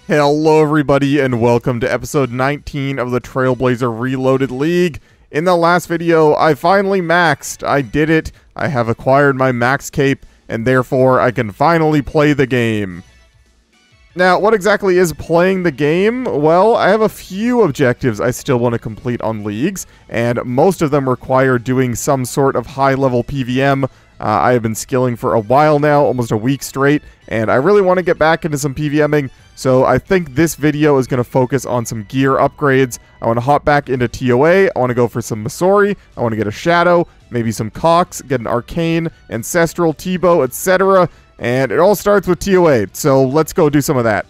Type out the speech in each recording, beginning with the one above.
Hello everybody and welcome to episode 19 of the Trailblazer Reloaded League. In the last video, I finally maxed. I did it. I have acquired my max cape, and therefore I can finally play the game. Now, what exactly is playing the game? Well, I have a few objectives I still want to complete on leagues, and most of them require doing some sort of high-level PVM. I have been skilling for a while now, almost a week straight, and I really want to get back into some PVMing, so I think this video is going to focus on some gear upgrades. I want to hop back into TOA, I want to go for some Missouri, I want to get a Shadow, maybe some Cox, get an Arcane, Ancestral, T-Bow, etc., and it all starts with TOA, so let's go do some of that.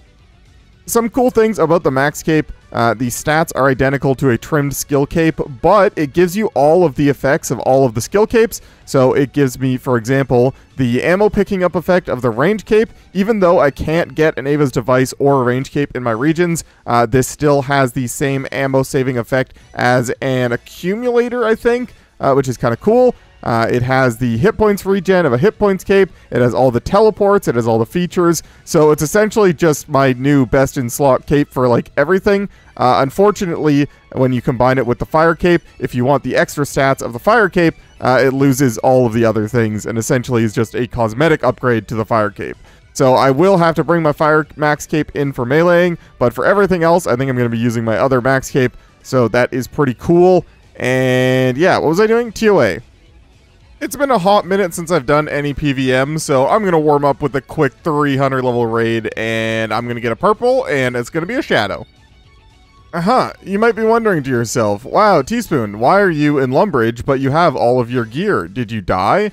Some cool things about the max cape, the stats are identical to a trimmed skill cape, but it gives you all of the effects of all of the skill capes. So it gives me, for example, the ammo picking up effect of the range cape. Even though I can't get an Ava's device or a range cape in my regions, this still has the same ammo saving effect as an accumulator, I think, which is kind of cool. It has the hit points regen of a hit points cape, it has all the teleports, it has all the features, so it's essentially just my new best in slot cape for like everything. Unfortunately, when you combine it with the fire cape, if you want the extra stats of the fire cape, it loses all of the other things and essentially is just a cosmetic upgrade to the fire cape. So I will have to bring my fire max cape in for meleeing, but for everything else, I think I'm going to be using my other max cape, so that is pretty cool. And yeah, what was I doing? TOA. It's been a hot minute since I've done any PVM, so I'm going to warm up with a quick 300 level raid, and I'm going to get a purple, and it's going to be a Shadow. You might be wondering to yourself, wow, Teaspoon, why are you in Lumbridge, but you have all of your gear? Did you die?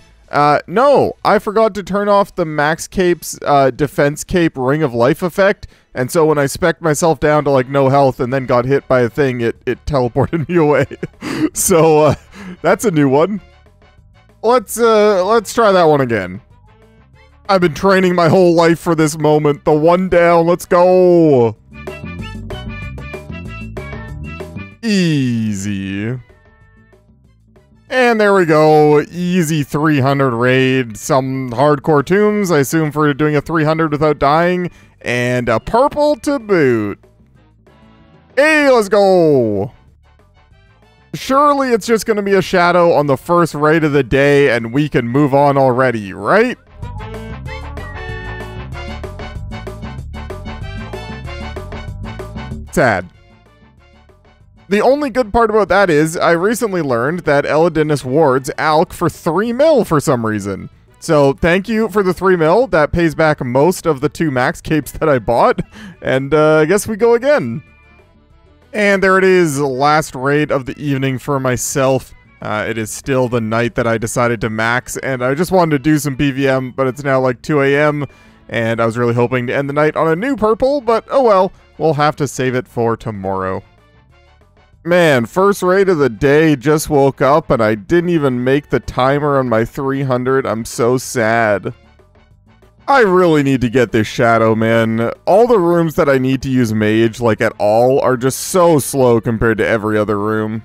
No, I forgot to turn off the Max Cape's Defense Cape Ring of Life effect, and so when I spec'd myself down to like no health and then got hit by a thing, it teleported me away. So, that's a new one. Let's try that one again. I've been training my whole life for this moment. The one down, let's go. Easy. And there we go. Easy 300 raid. Some hardcore tombs, I assume, for doing a 300 without dying. And a purple to boot. Hey, let's go. Surely it's just going to be a Shadow on the first raid of the day and we can move on already, right? Sad. The only good part about that is I recently learned that Elodinus wards Alk for 3 mil for some reason. So thank you for the 3 mil. That pays back most of the 2 max capes that I bought. And I guess we go again. And there it is, last raid of the evening for myself. It is still the night that I decided to max, and I just wanted to do some PVM, but it's now like 2 a.m., and I was really hoping to end the night on a new purple, but oh well, we'll have to save it for tomorrow. Man, first raid of the day, just woke up, and I didn't even make the timer on my 300. I'm so sad. I really need to get this Shadow, man. All the rooms that I need to use Mage, like at all, are just so slow compared to every other room.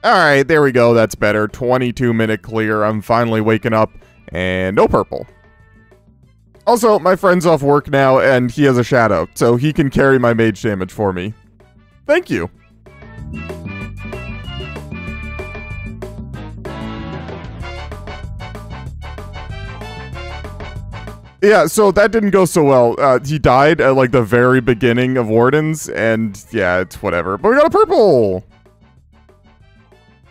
Alright, there we go, that's better. 22-minute clear, I'm finally waking up, and no purple. Also, my friend's off work now, and he has a Shadow, so he can carry my Mage damage for me. Thank you. Yeah, so that didn't go so well. He died at, like, the very beginning of Wardens, and, yeah, it's whatever. But we got a purple!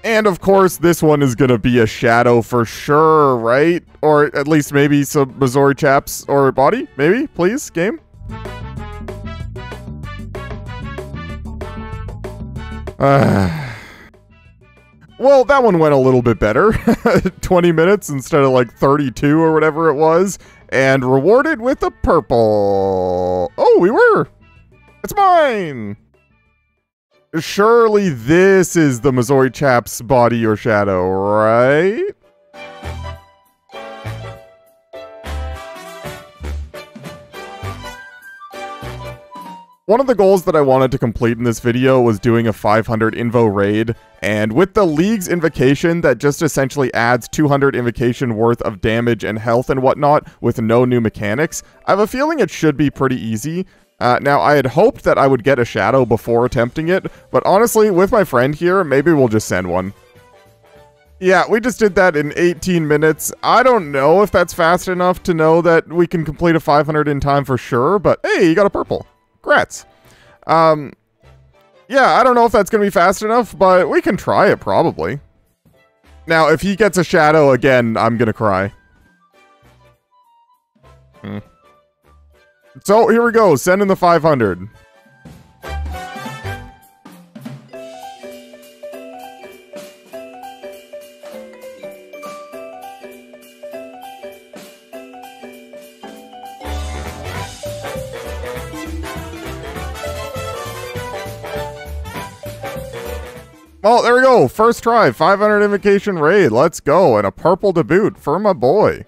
And, of course, this one is gonna be a Shadow for sure, right? Or at least maybe some Missouri chaps or body? Maybe? Please, game? Well, that one went a little bit better. 20 minutes instead of, like, 32 or whatever it was. And rewarded with a purple. Oh, we were. It's mine. Surely this is the Missouri chap's body or Shadow, right? One of the goals that I wanted to complete in this video was doing a 500 invo raid, and with the League's invocation that just essentially adds 200 invocation worth of damage and health and whatnot with no new mechanics, I have a feeling it should be pretty easy. Now, I had hoped that I would get a shadow before attempting it, but honestly, with my friend here, maybe we'll just send one. Yeah, we just did that in 18 minutes. I don't know if that's fast enough to know that we can complete a 500 in time for sure, but hey, you got a purple. Congrats. Yeah, I don't know if that's going to be fast enough, but we can try it probably. Now, if he gets a shadow again, I'm going to cry. So, here we go. Send in the 500. Well, there we go. First try, 500 invocation raid. Let's go. And a purple to boot for my boy.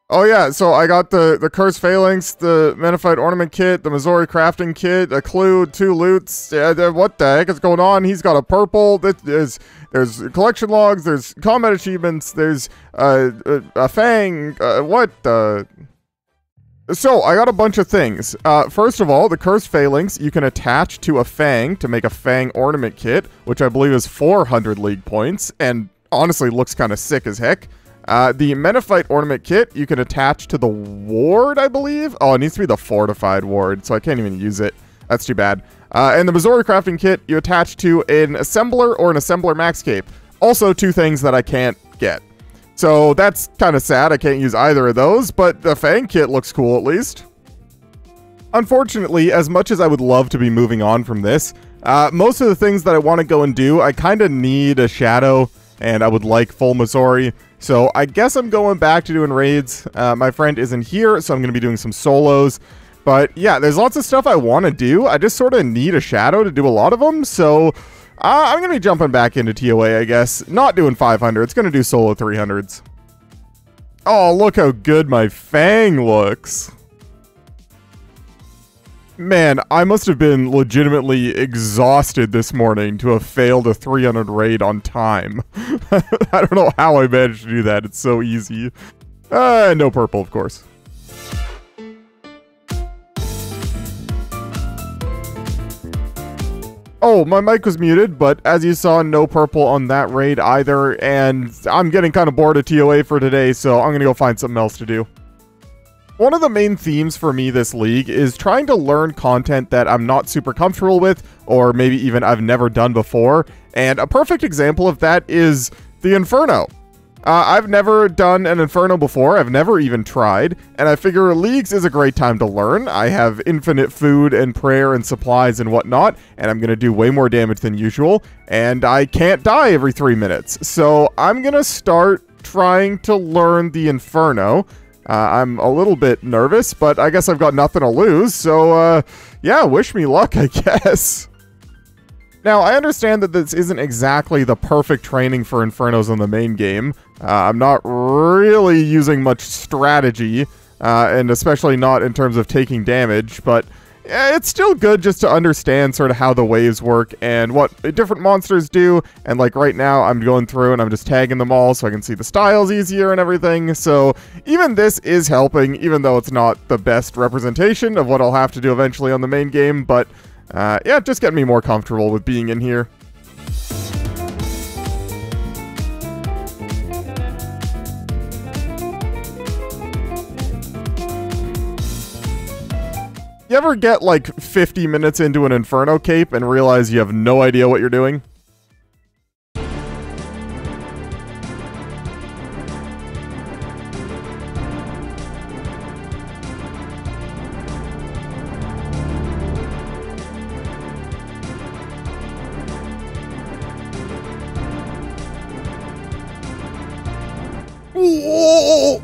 Oh yeah, so I got the Curse Phalanx, the Menophyte Ornament Kit, the Missouri Crafting Kit, a clue, 2 loots. What the heck is going on? He's got a purple. There's collection logs, there's combat achievements, there's a Fang. So, I got a bunch of things. First of all, the Cursed Phalanx you can attach to a Fang to make a Fang Ornament Kit, which I believe is 400 League points, and honestly looks kind of sick as heck. The Menophyte Ornament Kit you can attach to the Ward, I believe? Oh, it needs to be the Fortified Ward, so I can't even use it. That's too bad. And the Missouri Crafting Kit you attach to an Assembler or an Assembler Max Cape. Also, 2 things that I can't get. So that's kind of sad, I can't use either of those, but the Fang kit looks cool at least. Unfortunately, as much as I would love to be moving on from this, most of the things that I want to go and do, I kind of need a shadow, and I would like full Missouri. So I guess I'm going back to doing raids. My friend isn't here, so I'm going to be doing some solos. But yeah, there's lots of stuff I want to do. I just sort of need a shadow to do a lot of them, so I'm going to be jumping back into TOA, I guess. Not doing 500. It's going to do solo 300s. Oh, look how good my Fang looks. Man, I must have been legitimately exhausted this morning to have failed a 300 raid on time. I don't know how I managed to do that. It's so easy. No purple, of course. Oh, my mic was muted, but as you saw, no purple on that raid either, and I'm getting kind of bored of TOA for today, so I'm gonna go find something else to do. One of the main themes for me this league is trying to learn content that I'm not super comfortable with, or maybe even I've never done before, and a perfect example of that is the Inferno. I've never done an Inferno before, I've never even tried, and I figure Leagues is a great time to learn. I have infinite food and prayer and supplies and whatnot, and I'm going to do way more damage than usual, and I can't die every 3 minutes. So I'm going to start trying to learn the Inferno. I'm a little bit nervous, but I guess I've got nothing to lose, so yeah, wish me luck, I guess. Now, I understand that this isn't exactly the perfect training for Infernos in the main game. I'm not really using much strategy, and especially not in terms of taking damage, but it's still good just to understand sort of how the waves work and what different monsters do, and like right now I'm going through and I'm just tagging them all so I can see the styles easier and everything, so even this is helping, even though it's not the best representation of what I'll have to do eventually on the main game, but yeah, just getting me more comfortable with being in here. You ever get like 50 minutes into an Inferno Cape and realize you have no idea what you're doing? Whoa!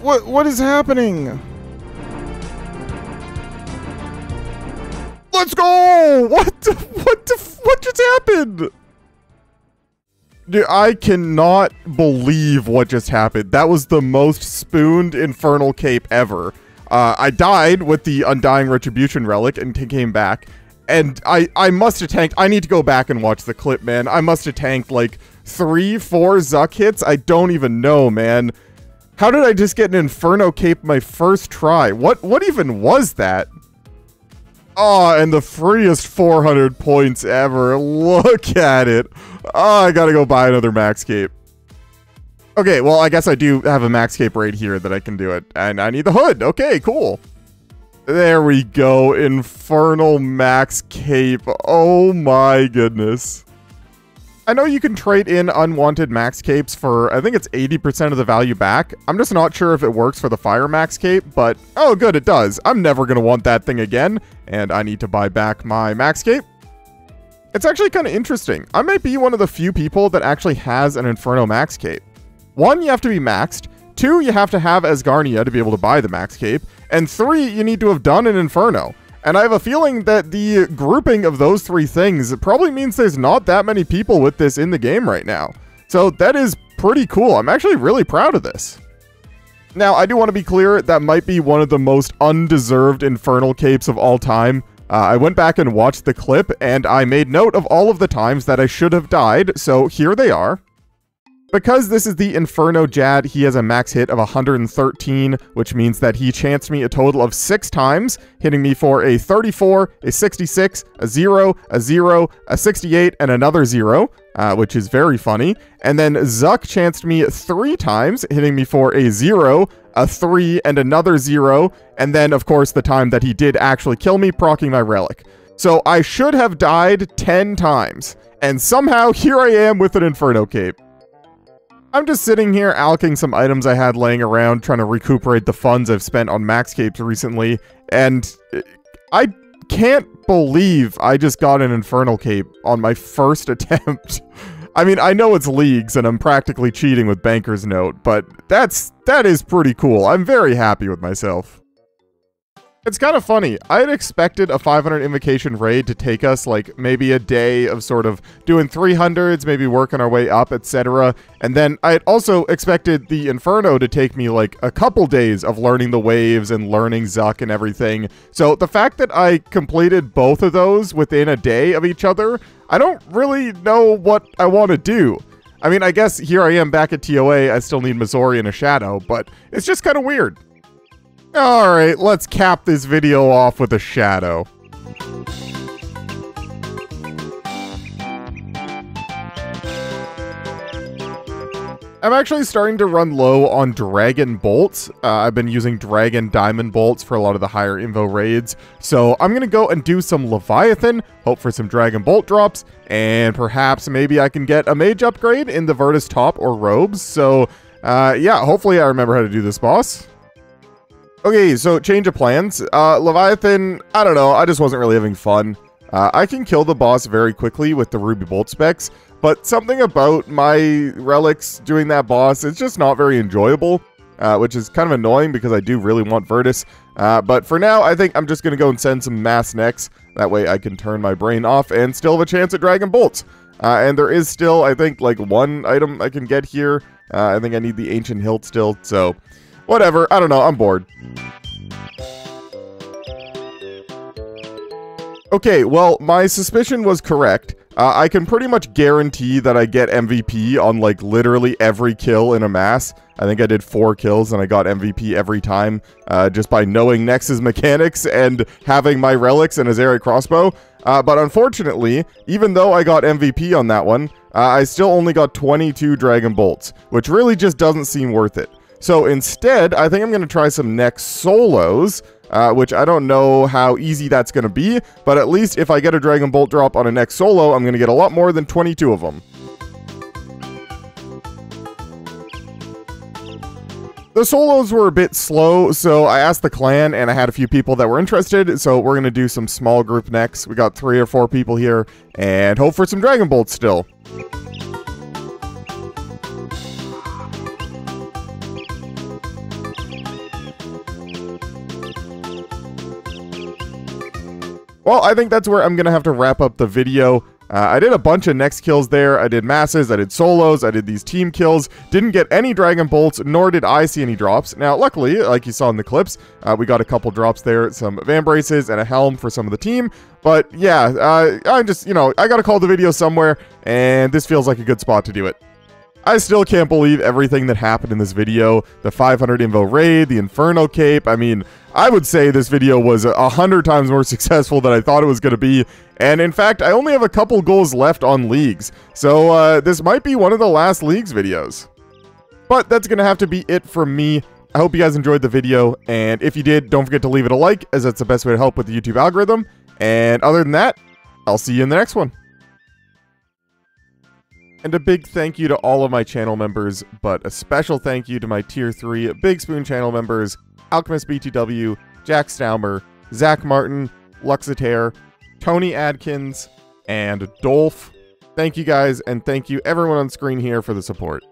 What is happening? Let's go! What just happened? Dude, I cannot believe what just happened. That was the most spooned Infernal Cape ever. I died with the Undying Retribution Relic and came back. And I must have tanked. I need to go back and watch the clip, man. I must have tanked like 3, 4 Zuck hits. I don't even know, man. How did I just get an Inferno Cape my first try? What even was that? Oh, and the freest 400 points ever. Look at it. Oh, I gotta go buy another Max Cape. Okay, well, I guess I do have a Max Cape right here that I can do it. And I need the hood. Okay, cool. There we go. Infernal Max Cape. Oh my goodness. I know you can trade in unwanted Max Capes for, I think it's 80% of the value back. I'm just not sure if it works for the Fire Max Cape, but oh good, it does. I'm never going to want that thing again, and I need to buy back my Max Cape. It's actually kind of interesting. I might be one of the few people that actually has an Inferno Max Cape. 1, you have to be maxed. 2, you have to have Asgarnia to be able to buy the Max Cape. And 3, you need to have done an Inferno. And I have a feeling that the grouping of those 3 things probably means there's not that many people with this in the game right now. So that is pretty cool. I'm actually really proud of this. Now, I do want to be clear, that might be one of the most undeserved Infernal Capes of all time. I went back and watched the clip, and I made note of all of the times that I should have died, so here they are. Because this is the Inferno Jad, he has a max hit of 113, which means that he chanced me a total of 6 times, hitting me for a 34, a 66, a 0, a 0, a 68, and another 0, which is very funny. And then Zuck chanced me 3 times, hitting me for a 0, a 3, and another 0, and then, of course, the time that he did actually kill me, proccing my relic. So I should have died 10 times, and somehow here I am with an Inferno Cape. I'm just sitting here alching some items I had laying around, trying to recuperate the funds I've spent on Max Capes recently, and I can't believe I just got an Infernal Cape on my first attempt. I mean, I know it's leagues and I'm practically cheating with Banker's Note, but that is pretty cool. I'm very happy with myself. It's kind of funny. I had expected a 500 invocation raid to take us like maybe a day of sort of doing 300s, maybe working our way up, etc. And then I had also expected the Inferno to take me like a couple days of learning the waves and learning Zuck and everything. So the fact that I completed both of those within a day of each other, I don't really know what I want to do. I mean, I guess here I am back at TOA, I still need Missouri and a Shadow, but it's just kind of weird. Alright, let's cap this video off with a Shadow. I'm actually starting to run low on Dragon Bolts. I've been using Dragon Diamond Bolts for a lot of the higher invo raids. So I'm going to go and do some Leviathan, hope for some Dragon Bolt drops, and perhaps maybe I can get a mage upgrade in the Virtus Top or Robes. So yeah, hopefully I remember how to do this boss. Okay, so change of plans. Leviathan, I don't know, I just wasn't really having fun. I can kill the boss very quickly with the Ruby Bolt specs, but something about my relics doing that boss is just not very enjoyable, which is kind of annoying because I do really want Virtus. But for now, I think I'm just going to go and send some mass necks. That way I can turn my brain off and still have a chance at Dragon Bolts. And there is still, I think, like 1 item I can get here. I think I need the Ancient Hilt still, so whatever. I don't know. I'm bored. Okay, well, my suspicion was correct. I can pretty much guarantee that I get MVP on, like, literally every kill in a mass. I think I did 4 kills and I got MVP every time, just by knowing Nex's mechanics and having my relics and a Azeri crossbow. But unfortunately, even though I got MVP on that one, I still only got 22 Dragon Bolts, which really just doesn't seem worth it. So instead, I think I'm going to try some Nex solos, which I don't know how easy that's going to be, but at least if I get a Dragon Bolt drop on a Nex solo, I'm going to get a lot more than 22 of them. The solos were a bit slow, so I asked the clan, and I had a few people that were interested, so we're going to do some small group Nex. We got 3 or 4 people here, and hope for some Dragon Bolts still. Well, I think that's where I'm going to have to wrap up the video. I did a bunch of next kills there. I did masses, I did solos, I did these team kills. Didn't get any Dragon Bolts, nor did I see any drops. Now, luckily, like you saw in the clips, we got a couple drops there, some Van Braces and a helm for some of the team. But yeah, I'm just, you know, I gotta call the video somewhere, and this feels like a good spot to do it. I still can't believe everything that happened in this video. The 500 Invo raid, the Inferno Cape. I mean, I would say this video was 100 times more successful than I thought it was going to be. And in fact, I only have a couple goals left on leagues. So this might be one of the last leagues videos. But that's going to have to be it from me. I hope you guys enjoyed the video. And if you did, don't forget to leave it a like, as that's the best way to help with the YouTube algorithm. And other than that, I'll see you in the next one. And a big thank you to all of my channel members, but a special thank you to my Tier 3 Big Spoon channel members, Alchemist BTW, Jack Staumer, Zach Martin, Luxitaire, Tony Adkins, and Dolph. Thank you guys, and thank you everyone on screen here for the support.